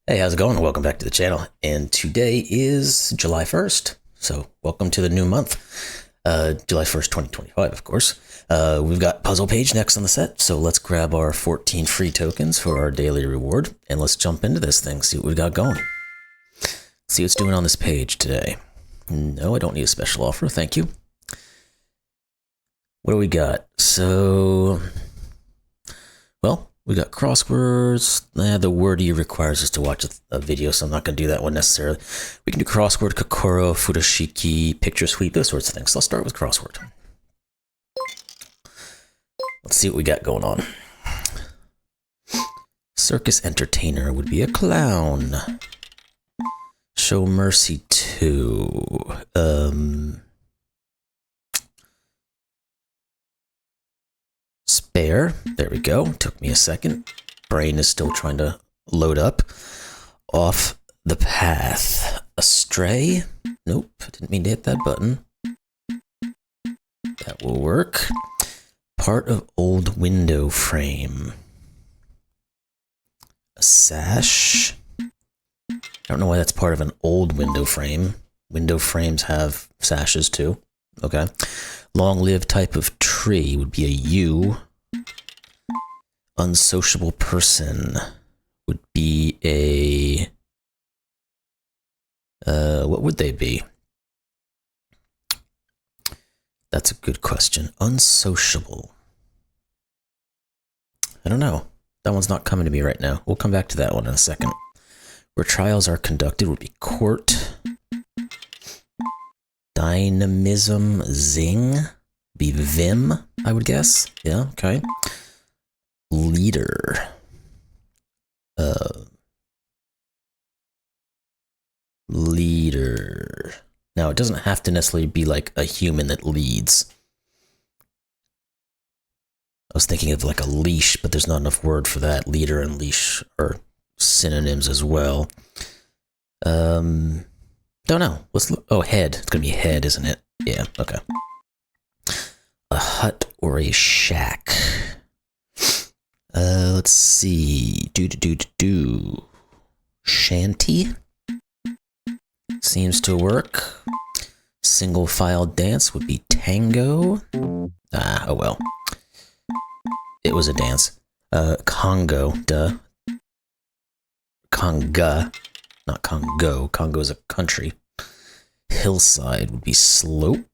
Hey, how's it going? Welcome back to the channel. And today is July 1st. So welcome to the new month. July 1st, 2025, of course. We've got Puzzle Page next on the set. So let's grab our 14 free tokens for our daily reward. And let's jump into this thing, see what we got going. See what's doing on this page today. No, I don't need a special offer. Thank you. What do we got? So, well, we got crosswords. The wordy requires us to watch a video, so I'm not going to do that one necessarily. We can do crossword, kokoro, futoshiki, picture sweep, those sorts of things. So I'll start with crossword. Let's see what we got going on. Circus entertainer would be a clown. Show mercy to... Spare. There we go. Took me a second. Brain is still trying to load up. Off the path. Astray. Nope. Didn't mean to hit that button. That will work. Part of old window frame. A sash. I don't know why that's part of an old window frame. Window frames have sashes too. Okay. Long-lived type of tree would be a yew. Unsociable person would be a... what would they be? That's a good question. Unsociable. I don't know. That one's not coming to me right now. We'll come back to that one in a second. Where trials are conducted would be court. Dynamism, zing, be vim, I would guess. Yeah, okay. Leader. Leader. Now, it doesn't have to necessarily be like a human that leads. I was thinking of like a leash, but there's not enough word for that. Leader and leash are synonyms as well. Don't know. Let's look. Oh, head. It's gonna be head, isn't it? Yeah, okay. A hut or a shack. Let's see. Shanty. Seems to work. Single file dance would be tango. Oh well. It was a dance. Congo, duh. Conga. Not Congo. Congo is a country. Hillside would be slope.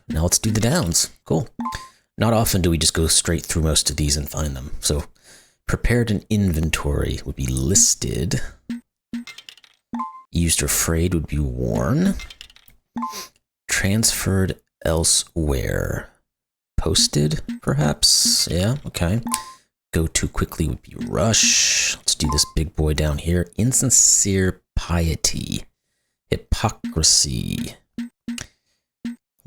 Now let's do the downs. Cool. Not often do we just go straight through most of these and find them. So, prepared an inventory would be listed. Used or frayed would be worn. Transferred elsewhere. Posted, perhaps? Yeah, okay. Go too quickly would be rush. Let's do this big boy down here. Insincere piety. Hypocrisy.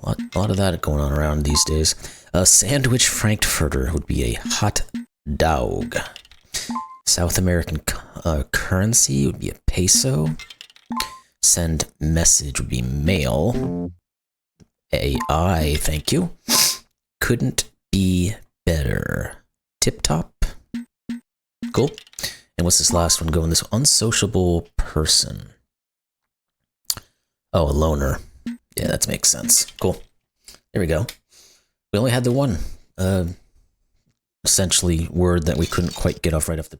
A lot of that going on around these days. A sandwich frankfurter would be a hot dog. South American currency would be a peso. Send message would be mail. AI, thank you. Couldn't be better. Tip top. Cool. And what's this last one going? This unsociable person. Oh, a loner. Yeah, that makes sense. Cool. There we go. We only had the one, essentially, word that we couldn't quite get off right off the...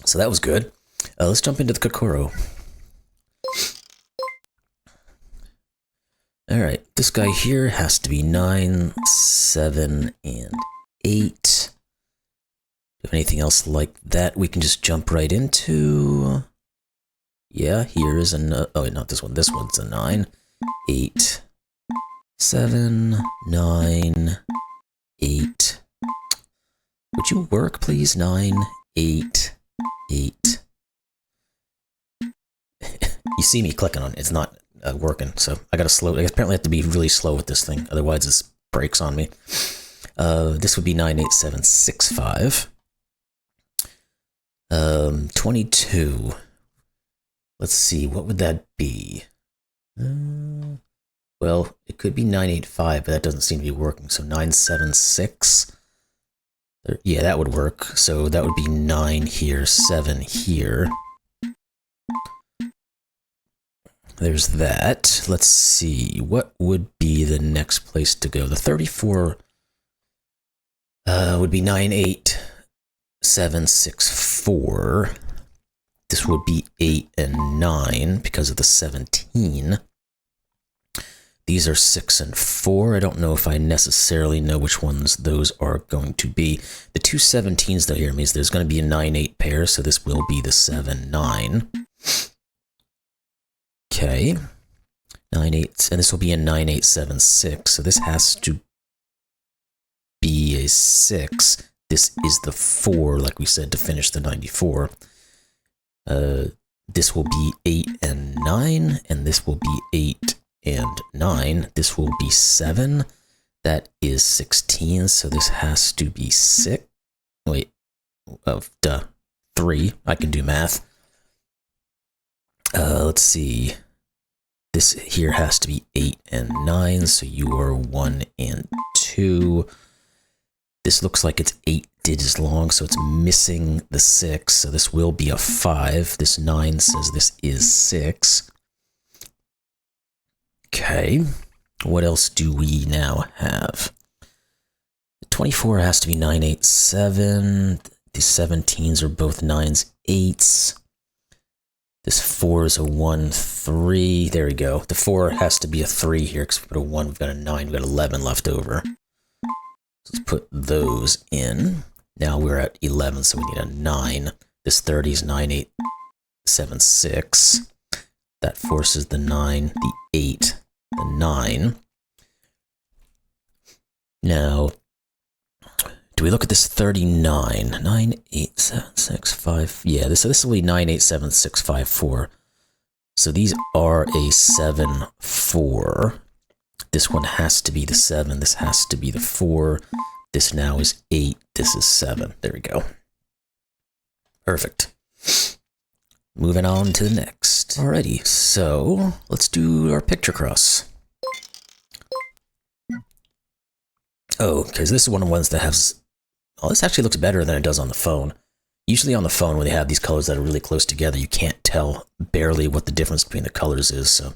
So that was good. Let's jump into the kokoro. Alright, this guy here has to be 9, 7, and 8. Do you have anything else like that we can just jump right into? Yeah, here is a... Oh, wait, not this one. This one's a 9. 8. 7, 9, 8. Would you work, please? 9, 8, 8. You see me clicking on it. It's not working, so I gotta slow... I apparently have to be really slow with this thing, otherwise this breaks on me. This would be 9, 8, 7, 6, 5. 22. Let's see, what would that be? Well, it could be 985, but that doesn't seem to be working. So 976. Yeah, that would work. So that would be 9 here, 7 here. There's that. Let's see. What would be the next place to go? The 34 would be 9, 8, 7, 6, 4. This would be 8 and 9 because of the 17. These are 6 and 4. I don't know if I necessarily know which ones those are going to be. The two 17s though here means there's going to be a 9-8 pair, so this will be the 7-9. Okay. 9-8, and this will be a 9-8-7-6, so this has to be a 6. This is the 4, like we said, to finish the 94. This will be 8 and 9, and this will be 8 and 9. This will be 7. That is 16, so this has to be 6. Wait, 3. I can do math. Let's see. This here has to be 8 and 9, so you are 1 and 2. This looks like it's 8 digits long, so it's missing the 6, so this will be a 5. This 9 says this is 6. Okay, what else do we now have? The 24 has to be 9, 8, 7. The 17s are both 9s, 8s. This 4 is a 1, 3. There we go. The 4 has to be a 3 here because we put a 1, we've got a 9, we've got 11 left over. Let's put those in. Now we're at 11, so we need a 9. This 30 is 9, 8, 7, 6. That forces the 9, the 8, the 9. Now, do we look at this 39? 9, 8, 7, 6, 5. Yeah, this will be 9, 8, 7, 6, 5, 4. So these are a 7, 4. This one has to be the 7. This has to be the 4. This now is 8. This is 7. There we go. Perfect. Moving on to the next. Alrighty, so let's do our picture cross. Oh, because this is one of the ones that has... Oh, this actually looks better than it does on the phone. Usually on the phone, when they have these colors that are really close together, you can't tell barely what the difference between the colors is, so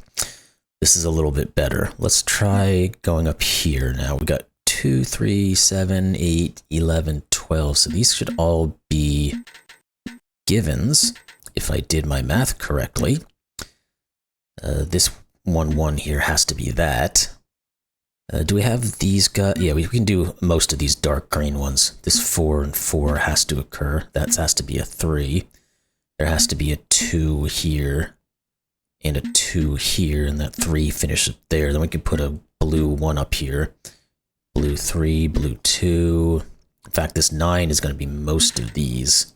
this is a little bit better. Let's try going up here now. We got 2, 3, 7, 8, 11, 12. So these should all be givens, if I did my math correctly. This 1, 1 here has to be that. Do we have these guys? Yeah, we can do most of these dark green ones. This 4 and 4 has to occur. That has to be a 3. There has to be a 2 here and a 2 here, and that 3 finishes there. Then we can put a blue 1 up here. Blue 3, blue 2. In fact, this 9 is going to be most of these.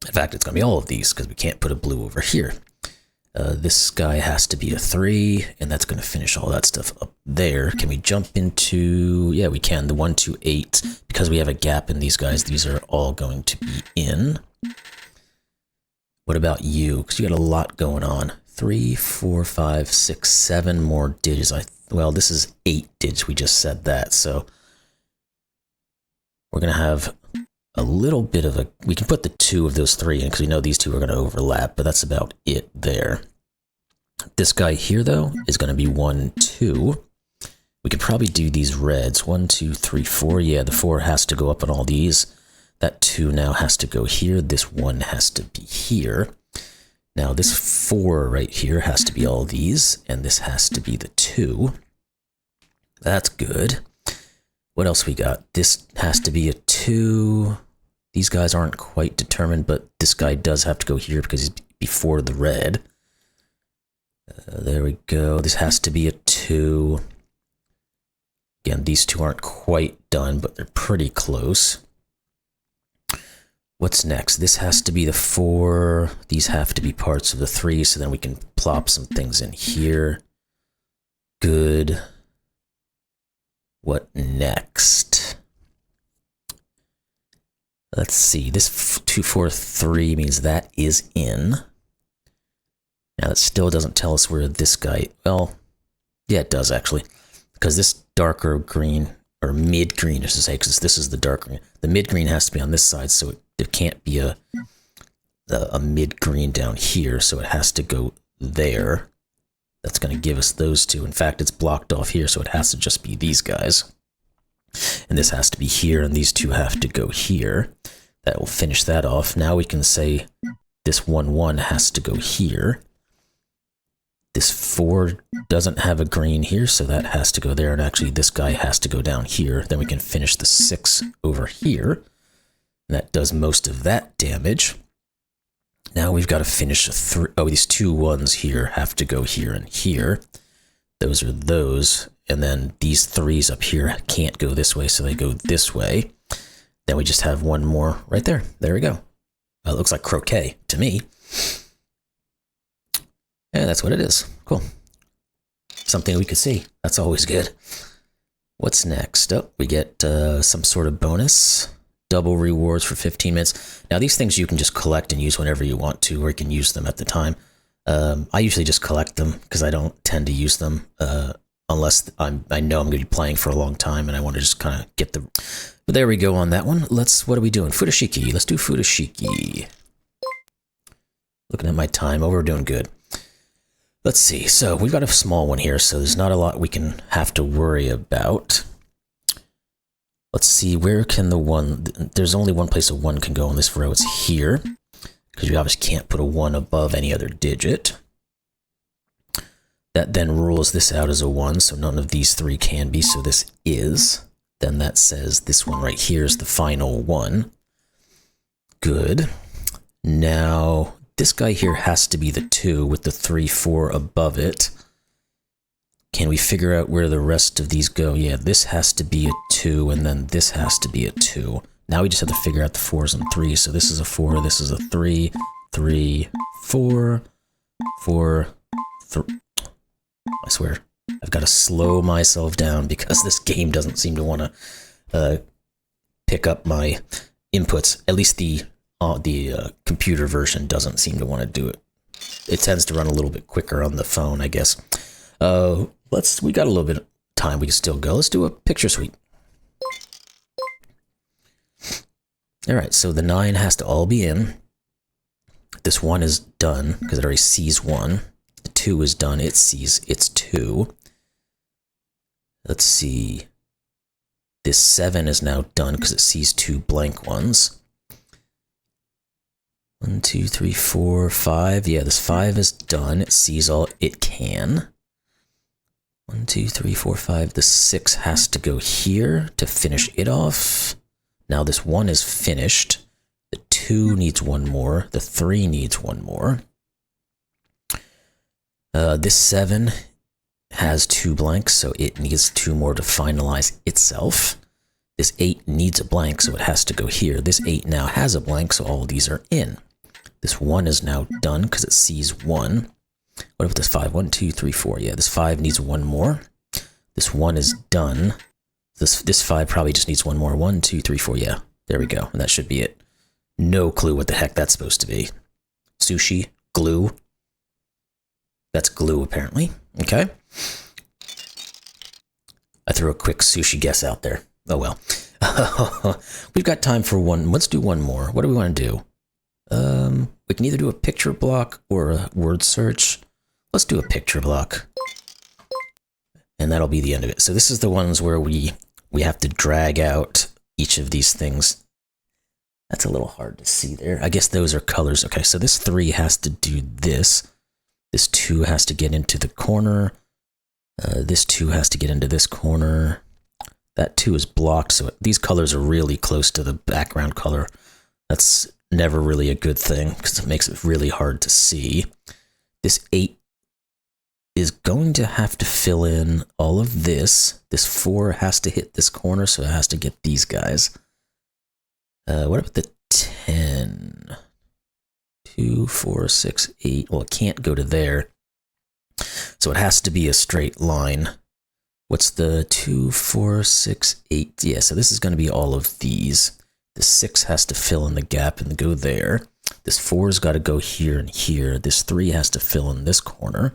In fact, it's going to be all of these because we can't put a blue over here. This guy has to be a 3, and that's going to finish all that stuff up there. Can we jump into... Yeah, we can. The 1, 2, 8. Because we have a gap in these guys, these are all going to be in. What about you? Because you got a lot going on. 3, 4, 5, 6, 7 more digits. Well, this is 8 digits. We just said that, so... We're going to have a little bit of a... We can put the 2 of those 3 in because we know these 2 are going to overlap, but that's about it there. This guy here, though, is going to be 1, 2. We could probably do these reds. 1, 2, 3, 4. Yeah, the 4 has to go up on all these. That 2 now has to go here. This 1 has to be here. Now, this 4 right here has to be all these, and this has to be the 2. That's good. What else we got? This has to be a 2. These guys aren't quite determined, but this guy does have to go here because he's before the red. There we go. This has to be a 2. Again, these 2 aren't quite done, but they're pretty close. What's next? This has to be the 4. These have to be parts of the 3, so then we can plop some things in here. Good. What next? Let's see. This 2, 4, 3 means that is in. Now, that still doesn't tell us where this guy... Well, yeah, it does, actually. Because this darker green or mid green, as to say, because this is the dark green. The mid green has to be on this side, so there can't be a mid green down here, so it has to go there. That's going to give us those two. In fact, it's blocked off here, so it has to just be these guys. And this has to be here, and these two have to go here. That will finish that off. Now we can say this 1-1 has to go here. This 4 doesn't have a green here, so that has to go there. And actually, this guy has to go down here. Then we can finish the 6 over here. And that does most of that damage. Now we've got to finish a 3. Oh, these 2 1s here have to go here and here. Those are those. And then these 3s up here can't go this way, so they go this way. Then we just have 1 more right there. There we go. It looks like croquet to me. Yeah, that's what it is. Cool. Something we could see. That's always good. What's next? Oh, we get some sort of bonus. Double rewards for 15 minutes. Now, these things you can just collect and use whenever you want to, or you can use them at the time. I usually just collect them because I don't tend to use them unless I know I'm going to be playing for a long time and I want to just kind of get the... But there we go on that one. What are we doing? Futoshiki. Let's do Futoshiki. Looking at my time. Oh, we're doing good. Let's see. So we've got a small one here, so there's not a lot we can have to worry about. Let's see, where can the 1... There's only one place a 1 can go on this row. It's here, because you obviously can't put a 1 above any other digit. That then rules this out as a 1, so none of these 3 can be, so this is. Then that says this one right here is the final 1. Good. Now, this guy here has to be the 2 with the 3, 4 above it. Can we figure out where the rest of these go? Yeah, this has to be a 2, and then this has to be a 2. Now we just have to figure out the 4s and 3s. So this is a 4, this is a 3, 3, 4, 4, 3. I swear, I've got to slow myself down because this game doesn't seem to want to pick up my inputs. At least the computer version doesn't seem to want to do it. It tends to run a little bit quicker on the phone, I guess. We got a little bit of time. We can still go. Let's do a picture suite. All right, so the 9 has to all be in. This 1 is done because it already sees 1. The 2 is done. It sees it's 2. Let's see. This 7 is now done because it sees 2 blank ones. 1, 2, 3, 4, 5. Yeah, this 5 is done. It sees all it can. 1, 2, 3, 4, 5. The 6 has to go here to finish it off. Now this 1 is finished. The 2 needs 1 more. The 3 needs 1 more. This 7 has 2 blanks, so it needs 2 more to finalize itself. This 8 needs a blank, so it has to go here. This 8 now has a blank, so all of these are in. This 1 is now done because it sees 1. What about this 5? 1, 2, 3, 4. Yeah, this 5 needs 1 more. This 1 is done. This 5 probably just needs 1 more. 1, 2, 3, 4. Yeah, there we go. And that should be it. No clue what the heck that's supposed to be. Sushi, glue. That's glue, apparently. Okay. I threw a quick sushi guess out there. Oh, well. We've got time for one. Let's do one more. What do we want to do? We can either do a picture block or a word search. Let's do a picture block. And that'll be the end of it. So this is the ones where we have to drag out each of these things. That's a little hard to see there. I guess those are colors. Okay, so this 3 has to do this. This 2 has to get into the corner. This 2 has to get into this corner. That 2 is blocked, so these colors are really close to the background color. That's never really a good thing because it makes it really hard to see. This 8 is going to have to fill in all of this. This 4 has to hit this corner, so it has to get these guys. What about the 10? 2, 4, 6, 8. Well, it can't go to there. So it has to be a straight line. What's the 2, 4, 6, 8? Yeah, so this is going to be all of these. The 6 has to fill in the gap and go there. This 4's got to go here and here. This 3 has to fill in this corner.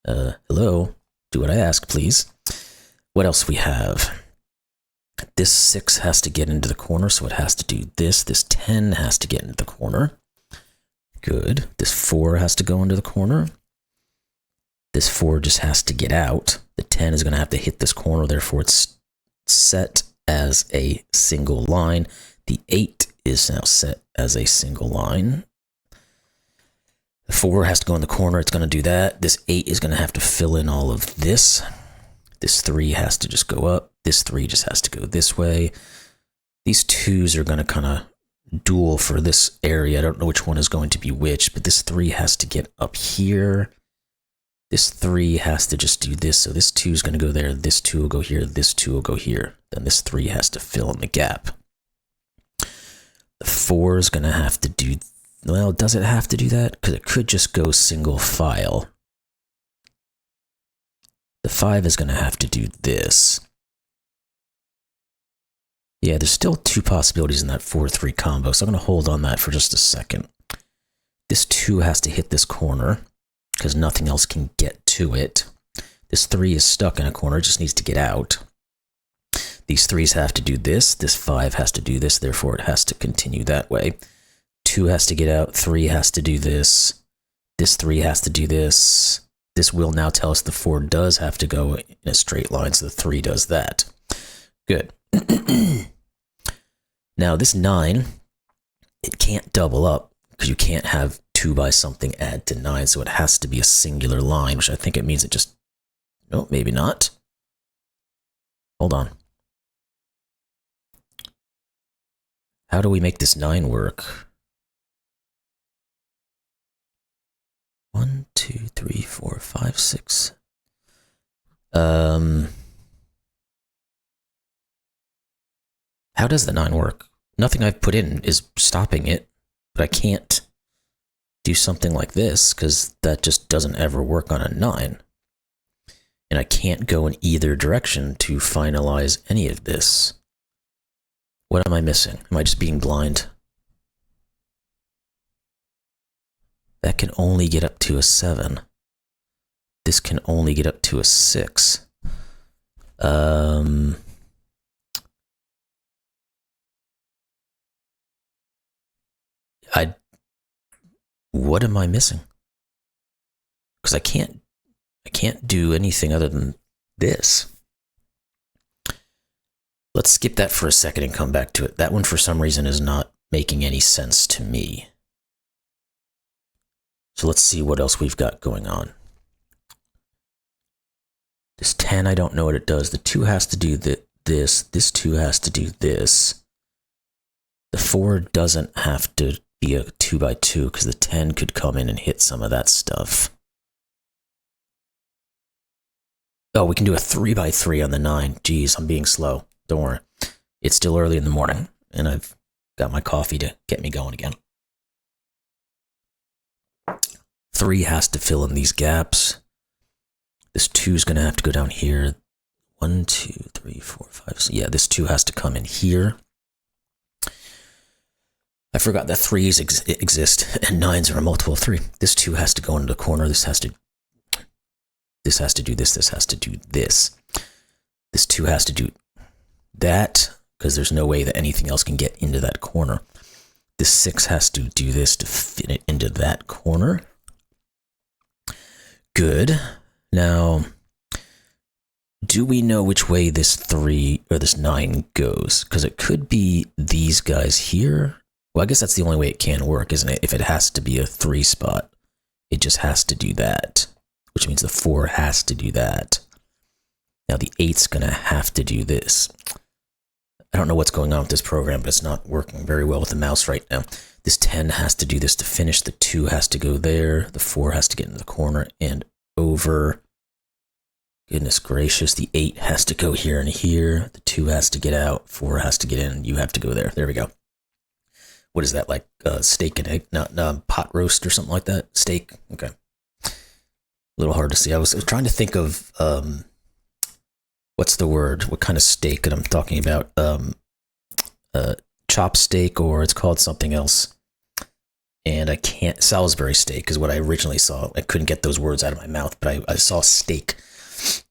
Hello? Do what I ask, please. What else we have? This 6 has to get into the corner, so it has to do this. This 10 has to get into the corner. Good. This 4 has to go into the corner. This 4 just has to get out. The 10 is going to have to hit this corner, therefore it's set as a single line. The 8 is now set as a single line. The 4 has to go in the corner, it's going to do that. This 8 is going to have to fill in all of this. This 3 has to just go up. This 3 just has to go this way. These 2s are going to kind of duel for this area. I don't know which one is going to be which, but this 3 has to get up here. This 3 has to just do this. So this 2 is going to go there. This 2 will go here. This 2 will go here. Then this 3 has to fill in the gap. The 4 is going to have to do, well, does it have to do that? Because it could just go single file. The 5 is going to have to do this. Yeah, there's still 2 possibilities in that 4-3 combo, so I'm going to hold on that for just a second. This 2 has to hit this corner, because nothing else can get to it. This 3 is stuck in a corner, it just needs to get out. These 3s have to do this. This 5 has to do this, therefore it has to continue that way. 2 has to get out, 3 has to do this. This 3 has to do this. This will now tell us the 4 does have to go in a straight line, so the 3 does that. Good. Now this 9, it can't double up, because you can't have 2 by something add to 9, so it has to be a singular line, which I think it means it just, no, maybe not. Hold on. How do we make this 9 work? 1, 2, 3, 4, 5, 6. How does the 9 work? Nothing I've put in is stopping it, but I can't do something like this because that just doesn't ever work on a 9. And I can't go in either direction to finalize any of this. What am I missing? Am I just being blind? That can only get up to a 7. This can only get up to a 6. What am I missing? Because I can't do anything other than this. Let's skip that for a second and come back to it. That one, for some reason, is not making any sense to me. So let's see what else we've got going on. This 10, I don't know what it does. The 2 has to do this. This 2 has to do this. The 4 doesn't have to be a 2 by 2 because the 10 could come in and hit some of that stuff. Oh, we can do a 3 by 3 on the 9. Jeez, I'm being slow. Don't worry. It's still early in the morning, and I've got my coffee to get me going again. 3 has to fill in these gaps. This 2 is going to have to go down here. 1, 2, 3, 4, 5. So yeah, this 2 has to come in here. I forgot that 3s exist and 9s are a multiple of 3. This 2 has to go into the corner. This has to do this. This has to do this. This 2 has to do that because there's no way that anything else can get into that corner. This 6 has to do this to fit it into that corner. Good. Now, do we know which way this 3 or this 9 goes? Because it could be these guys here. Well, I guess that's the only way it can work, isn't it? If it has to be a 3 spot, it just has to do that, which means the 4 has to do that. Now the 8's going to have to do this. I don't know what's going on with this program, but it's not working very well with the mouse right now. This 10 has to do this to finish. The 2 has to go there. The 4 has to get into the corner and over. Goodness gracious. The 8 has to go here and here. The 2 has to get out. 4 has to get in. You have to go there. There we go. What is that, like steak and egg? Not pot roast or something like that? Steak? Okay. A little hard to see. I was trying to think of, what's the word? What kind of steak that I'm talking about? Chop steak, or it's called something else. And I can't, Salisbury steak is what I originally saw. I couldn't get those words out of my mouth, but I saw steak.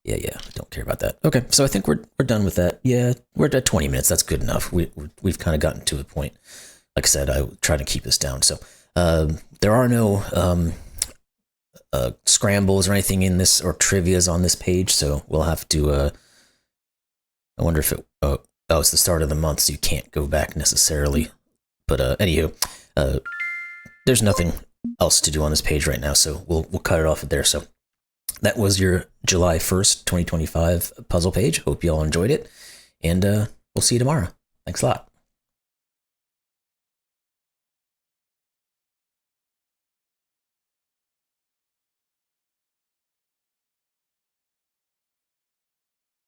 Yeah, don't care about that. Okay, so I think we're done with that. Yeah, we're at 20 minutes. That's good enough. We've kind of gotten to a point. Like I said, I try to keep this down. So there are no scrambles or anything in this, or trivias on this page. So we'll have to. I wonder if it. Oh, it's the start of the month, so you can't go back necessarily. But anywho, there's nothing else to do on this page right now, so we'll cut it off there. So that was your July 1st, 2025 puzzle page. Hope you all enjoyed it, and we'll see you tomorrow. Thanks a lot.